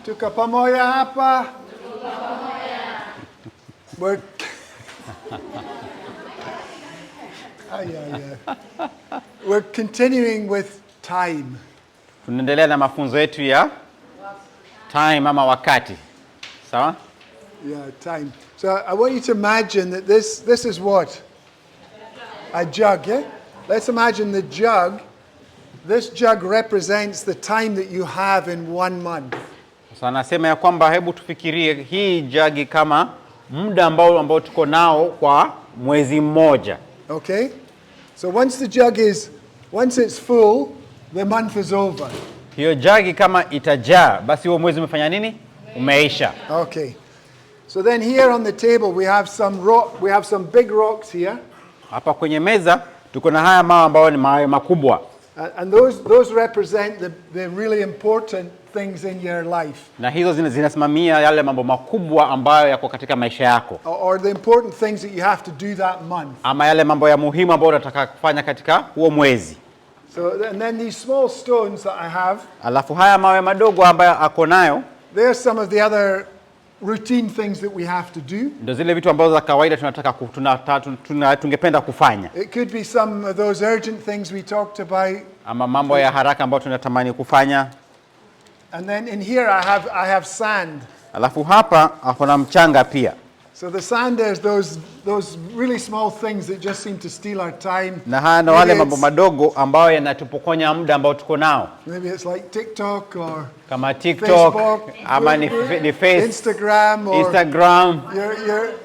Tuko pamoja hapa. We're We're continuing with time. Tunaendelea na mafunzo yetu ya time ama wakati. Sawa? Yeah, time. So I want you to imagine that this is what? A jug, yeah? Let's imagine the jug. This jug represents the time that you have in 1 month. Sasa nasema ya kwamba hebu tufikirie hii jagi kama muda ambao tuko nao kwa mwezi mmoja. Okay? So once it's full, the month is over. Hiyo jagi kama itajaa, basi huo mwezi umefanya nini? Umeisha. Okay. So then here on the table we have some big rocks here. Hapa kwenye meza tuko na haya mawe ambayo ni mawe makubwa. And those represent the really important things in your life. Na hizo zinasimamia yale mambo makubwa ambayo yako katika maisha yako. Or the important things that you have to do that month. Ama yale mambo ya muhimu ambayo unataka kufanya katika huo mwezi. So and then these small stones that I have. Alafu haya mawe madogo ambayo ako nayo, there's some of the other routine things that we have to do. Ndio zile vitu ambazo za kawaida tungependa kufanya. It could be some of those urgent things we talked about. Ama mambo ya haraka ambayo tunatamani kufanya. And then in here I have sand. Alafu hapa kuna mchanga pia. So the sand is those really small things that just seem to steal our time. Na haya na wale mambo madogo ambayo yanatupokonya muda ambao tuko nao. Maybe it's like TikTok or kama TikTok, Facebook, ama ni Instagram,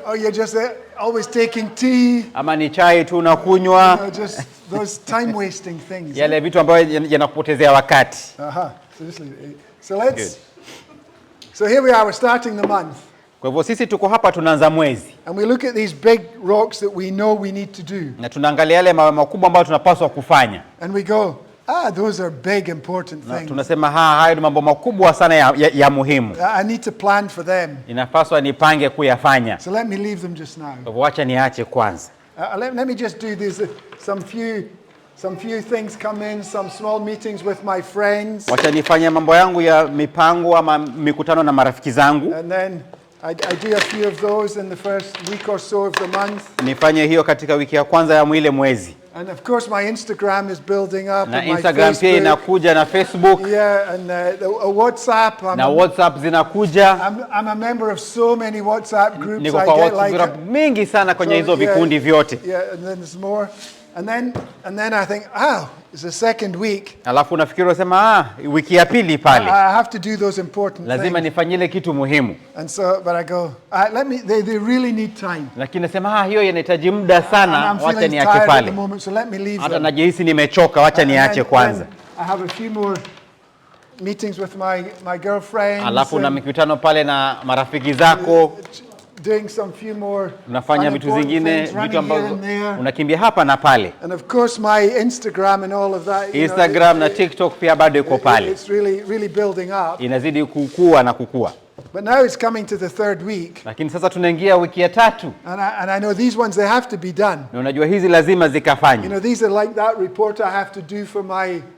or you're just always taking tea. Ama ni chai tu unakunywa. Just those time wasting things. Yale vitu ambayo yanakupotezea wakati. So here we are, we're starting the month. Kwa hivyo sisi tuko hapa tunaanza mwezi. And we look at these big rocks that we know we need to do. Na tunaangalia yale mawe makubwa ambayo tunapaswa kufanya. And we go, those are big important things. Tunasema hayo ni mambo makubwa sana ya muhimu. I need to plan for them. Inapaswa nipange kuyafanya. So let me leave them just now. Kwa hivyo acha niache kwanza. Let me just do this some few things come in, some small meetings with my friends. Wacha nifanye mambo yangu ya mipango ama mikutano na marafiki zangu. And then I do a few of those in the first week or so of the month. Nifanye hiyo katika wiki ya kwanza ya mwile mwezi. And of course my Instagram is building up, na and Instagram my pia inakuja na Facebook. Yeah, and WhatsApp. Na WhatsApp zinakuja. I'm a member of so many WhatsApp groups. Niko kwa WhatsApp mingi sana kwenye hizo vikundi vyote. Yeah, and then there's more. And then I think, it's the second week. Alafu unafikiri unasema wiki ya pili pale. I have to do those important lazima things. nifanyile kitu muhimu. And so but I go, they really need time. Lakini nasema hiyo inahitaji muda sana, wacha niache pale. So let me leave. Hata najihisi nimechoka, wacha niache kwanza. I have a few more meetings with my girlfriend. Alafu na mikutano pale na marafiki zako. Doing some few more. Unafanya vitu zingine, vitu ambazo unakimbia hapa na pale. And of course my Instagram and all of that. Instagram na TikTok pia bado iko pale. It's really building up. Inazidi kukua na kukua. But now it's coming to the third week. Lakini sasa tunaingia wiki ya 3. And I know these ones, they have to be done. Na unajua hizi lazima zikafanywe. These are like that report I have to do for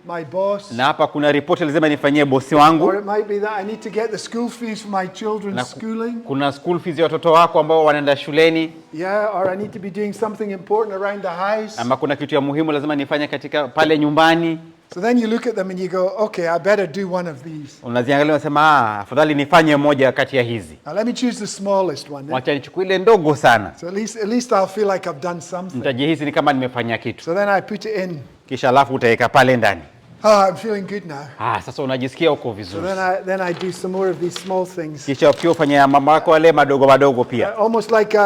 my boss. Na hapa kuna report lazima nifanyie bosi wangu. Or it might be that I need to get the school fees for my children's schooling. Kuna school fees ya watoto wako ambao wanaenda shuleni. Yeah, or I need to be doing something important around the house. Ama kuna kitu ya muhimu lazima nifanye katika pale nyumbani. So then you look at them and you go, okay, I better do one of these. Unaziangalia unasema afadhali nifanye moja kati ya hizi. Now let me choose the smallest one. Wacha nichukue ile ndogo sana. So at least I'll feel like I've done something. Nitajihisi ni kama nimefanya kitu. So then I put it in. Kisha alafu utaweka pale ndani. I'm feeling good now. Sasa unajisikia uko vizuri. So then I do some more of these small things. Kisha pia ufanye mambo yako wale madogo pia. Almost like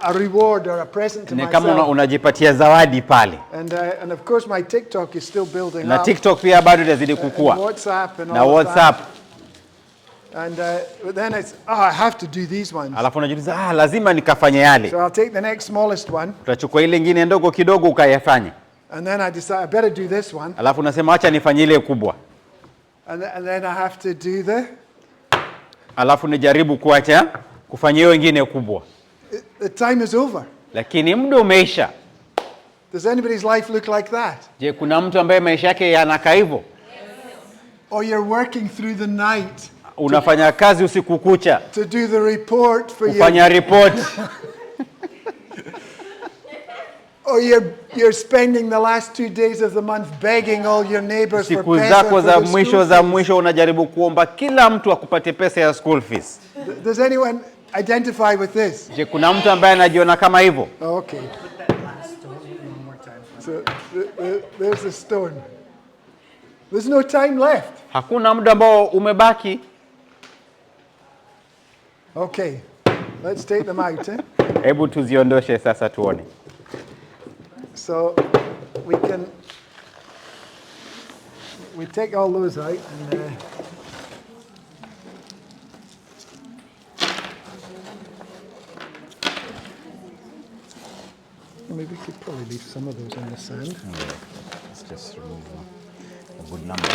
a reward or a present to myself. Ni kama unajipatia zawadi pale. And of course my TikTok is still building up. Na TikTok pia bado inazidi kukua. WhatsApp and all na WhatsApp. And then it's I have to do these ones. Alafu unajiuliza lazima nikafanye yale. So I'll take the next smallest one. Utachukua ile nyingine ndogo kidogo ukayafanye. And then I decide I better do this one. Alafu unasema acha nifanye ile kubwa. And then I have to do alafu nijaribu kuacha kufanya hiyo nyingine kubwa. The time is over. Lakini muda umeisha. Does anybody's life look like that? Je, kuna mtu ambaye maisha yake yanakaa hivyo? Or you're working through the night. unafanya kazi usiku kucha to do the report for kufanya report. Or you're spending the last 2 days of the month begging all your neighbors for Siku pesa zako for za the mwisho school za fees. mwisho unajaribu kuomba kila mtu akupate pesa ya school fees. Does anyone identify with this? Je, kuna mtu ambaye anajiona kama hivyo? Okay. So there's the stone. There's no time left. Hakuna muda ambao umebaki. Okay. Let's take them out. Hebu tuziondoshe sasa tuone. So we take all those out and maybe we could probably leave some of those in the sand. Yeah. Let's just remove a good number.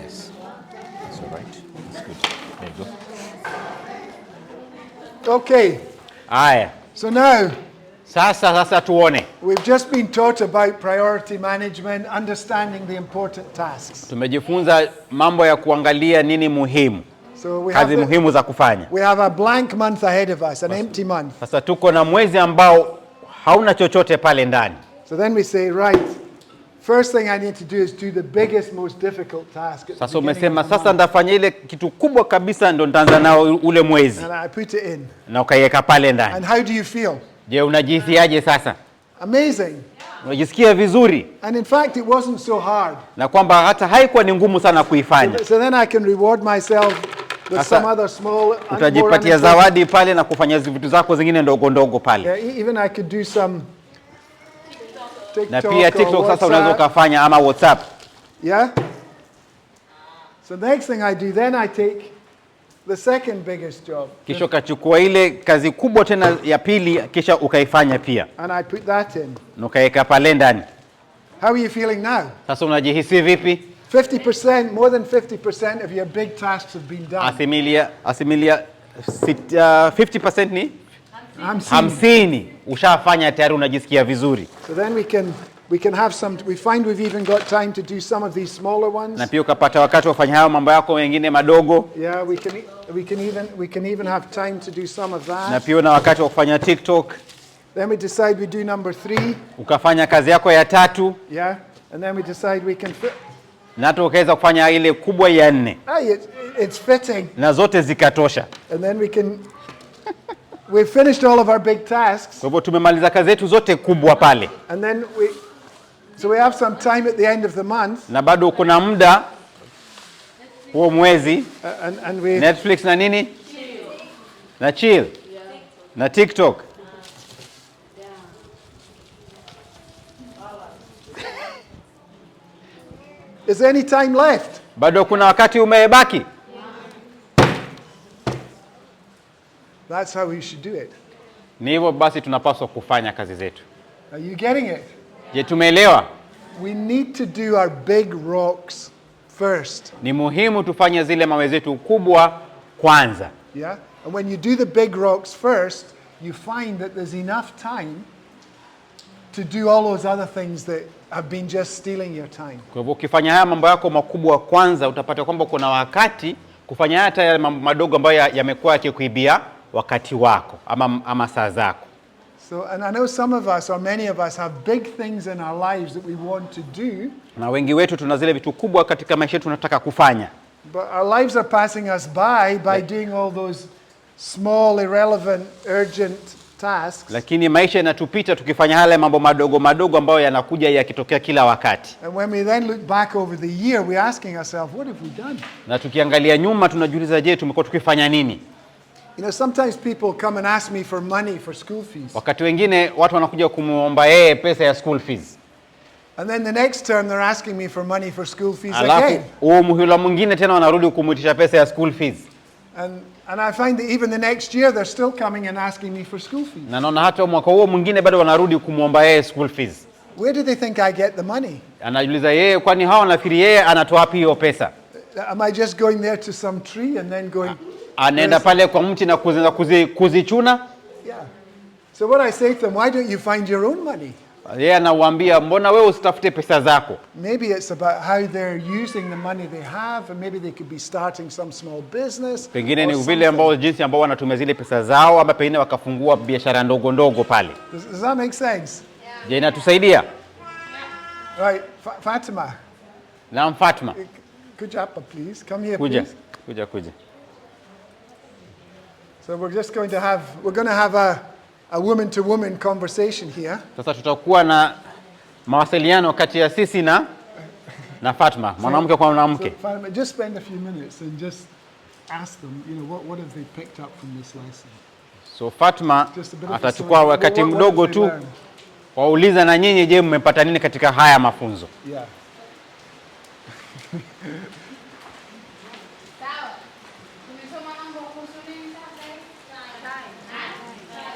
Yes. That's all right. That's good. There you go. Okay. Aya. So now Sasa tuone. we've just been taught about priority management, understanding the important tasks. Tumejifunza mambo ya kuangalia nini muhimu. So Kazi muhimu za kufanya. we have a blank month ahead of us, an empty month. Sasa tuko na mwezi ambao hauna chochote pale ndani. So then we say, right, first thing I need to do is do the biggest, most difficult task. At the Sasa beginning umesema of the sasa month. ndafanya ile kitu kubwa kabisa ndo nitaanza nao ule mwezi And I put it in. na ukaiweka pale ndani. And how do you feel? Je, unajisikiaje sasa? Amazing. Unajisikia vizuri And in fact, it wasn't so hard. na kwamba hata haikuwa ni ngumu sana kuifanya. So then I can reward myself with Sasa, some other small, more Utajipatia unimportant- zawadi pale na kufanya vitu zako zingine ndogo ndogo pale. Yeah, even I could do some Na TikTok pia or TikTok sasa unaweza WhatsApp. ukafanya ama WhatsApp. Yeah? So the next thing I do, then I take the second biggest job. Kisha ukachukua ile kazi kubwa tena ya pili kisha ukaifanya pia. And I put that in. Na ukaweka pale ndani. How are you feeling now? Sasa unajihisi vipi? 50%, more than 50% of your big tasks have been done. Asilimia 50% ni I'm seeing. 50. Ushafanya tayari, unajisikia vizuri. So then we can have some, we find we've even got time to do some of these smaller ones. Na pia ukapata wakati wa kufanya hayo mambo yako mengine madogo. Yeah, we can even have time to do some of Na that. pia una wakati wa kufanya TikTok. Then we decide we do number 3. Ukafanya kazi yako ya 3 Yeah, and then we decide we can fit. na hata ukaweza kufanya ile kubwa ya 4 Hey, it's fitting. na zote zikatosha. And then we've finished all of our big tasks. Kwa hivyo tumemaliza kazi zetu zote kubwa pale. And then so we have some time at the end of the month. Na bado kuna muda huo mwezi And we Netflix na nini? Na chill. Na TikTok. is there any time left? Bado kuna wakati umebaki. That's how we should do it. Ni hivyo basi tunapaswa kufanya kazi zetu. Are you getting it? Je, tumeelewa? We need to do our big rocks first. Ni muhimu tufanye zile mawe zetu kubwa kwanza. Yeah? And when you do the big rocks first, you find that there's enough time to do all those other things that have been just stealing your time. Kwa hivyo ukifanya haya mambo yako makubwa kwanza, utapata kwamba kuna wakati kufanya hata yale mambo madogo ambayo yamekuwa yakikuibia wakati wako ama saa zako. So, and I know some of us, or many of us, have big things in our lives that we want to do, Na wengi wetu tuna zile vitu kubwa katika maisha yetu tunataka kufanya. but our lives are passing us by doing all those small, irrelevant, urgent tasks. Lakini maisha yanatupita tukifanya yale mambo madogo madogo ambayo yanakuja yakitokea kila wakati. And when we then look back over the year, we're asking ourselves, what have we done? Na tukiangalia nyuma tunajiuliza, je, tumekuwa tukifanya nini? You know, sometimes people come and ask me for money for school fees. Wakati wengine watu wanakuja kumuomba yeye pesa ya school fees. And then the next term they're asking me for money for school fees Alafu again. huo muhula mwingine tena wanarudi kumuitisha pesa ya school fees. And I find that even the next year they're still coming and asking me for school fees. Na naona hata mwaka huo mwingine bado wanarudi kumuomba yeye school fees. Where do they think I get the money? Anajiuliza yeye, kwani hawa nafikiri yeye anatoa wapi hiyo pesa? Am I just going there to some tree and then going, Anaenda pale kwa mti na kuzichuna? yeah. So what I say to them, why don't you find your own money? Yeye anawaambia mbona wewe usitafute pesa zako? Maybe it's about how they're using the money they have, and maybe they could be starting some small business. Pengine ni vile ambao jinsi ambao wanatumia zile pesa zao, ama pengine wakafungua biashara ndogo ndogo pale. Does that make sense? Je, inatusaidia? Right, Fatima. Naam, Fatma. Kuja hapa, please. Come here, Kuja. please. Kuja. So we're going to have a woman-to-woman conversation here. Sasa tutakuwa na mawasiliano kati ya sisi na Fatma, mwanamke kwa mwanamke. So, Fatima, just spend a few minutes and just ask them, what have they picked up from this lesson? So Fatma Just a bit of a atachukua summary. wakati What mdogo have they tu learned? wauliza na nyinyi, je, mmepata nini katika haya mafunzo? Yeah.